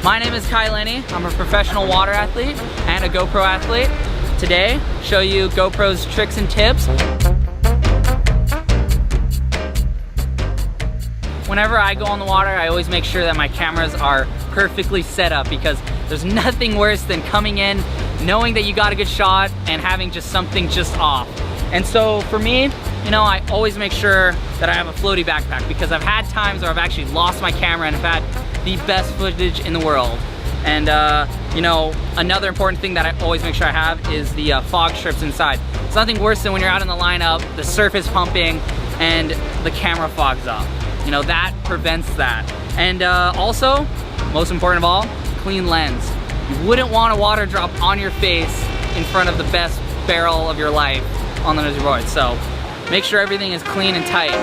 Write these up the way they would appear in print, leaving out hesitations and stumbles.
My name is Kai Lenny. I'm a professional water athlete and a GoPro athlete. Today, show you GoPro's tricks and tips. Whenever I go on the water, I always make sure that my cameras are perfectly set up because there's nothing worse than coming in, knowing that you got a good shot and having just something just off. And so for me, you know, I always make sure that I have a floaty backpack because I've had times where I've actually lost my camera and have had the best footage in the world. And you know, another important thing that I always make sure I have is the fog strips inside. It's nothing worse than when you're out in the lineup, the surf is pumping, and the camera fogs up. You know, that prevents that. And also, most important of all, clean lens. You wouldn't want a water drop on your face in front of the best barrel of your life on the nosy board. So make sure everything is clean and tight.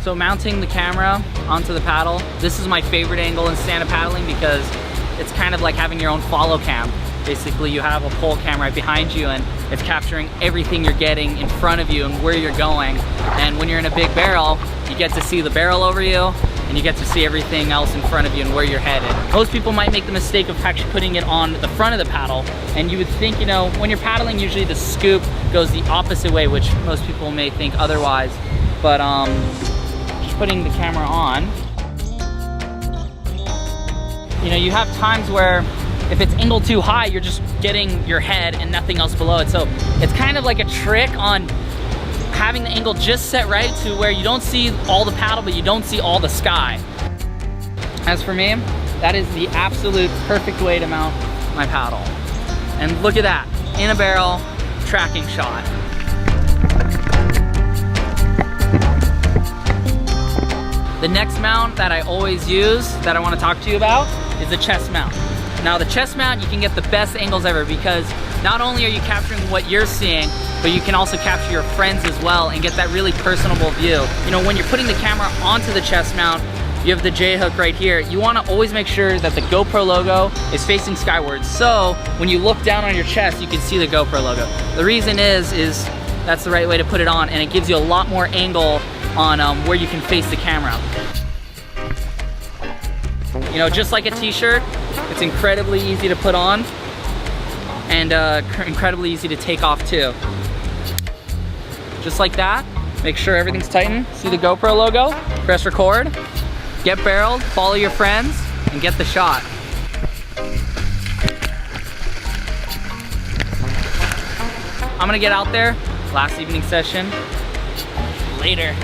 So mounting the camera onto the paddle, this is my favorite angle in stand-up paddling because it's kind of like having your own follow cam. Basically, you have a pole cam right behind you and it's capturing everything you're getting in front of you and where you're going. And when you're in a big barrel, you get to see the barrel over you and you get to see everything else in front of you and where you're headed. Most people might make the mistake of actually putting it on the front of the paddle, and you would think, you know, when you're paddling, usually the scoop goes the opposite way, which most people may think otherwise. But putting the camera on, you know, you have times where if it's angled too high, you're just getting your head and nothing else below it. So it's kind of like a trick on having the angle just set right to where you don't see all the paddle, but you don't see all the sky. As for me, that is the absolute perfect way to mount my paddle. And look at that, in a barrel, tracking shot. The next mount that I always use, that I want to talk to you about, is the chest mount. Now the chest mount, you can get the best angles ever because not only are you capturing what you're seeing, but you can also capture your friends as well and get that really personable view. You know, when you're putting the camera onto the chest mount, you have the J-hook right here. You want to always make sure that the GoPro logo is facing skyward. So when you look down on your chest, you can see the GoPro logo. The reason is that's the right way to put it on, and it gives you a lot more angle on where you can face the camera. You know, just like a t-shirt, it's incredibly easy to put on and incredibly easy to take off too. Just like that, make sure everything's tightened. See the GoPro logo? Press record, get barreled, follow your friends, and get the shot. I'm gonna get out there, last evening session. Later.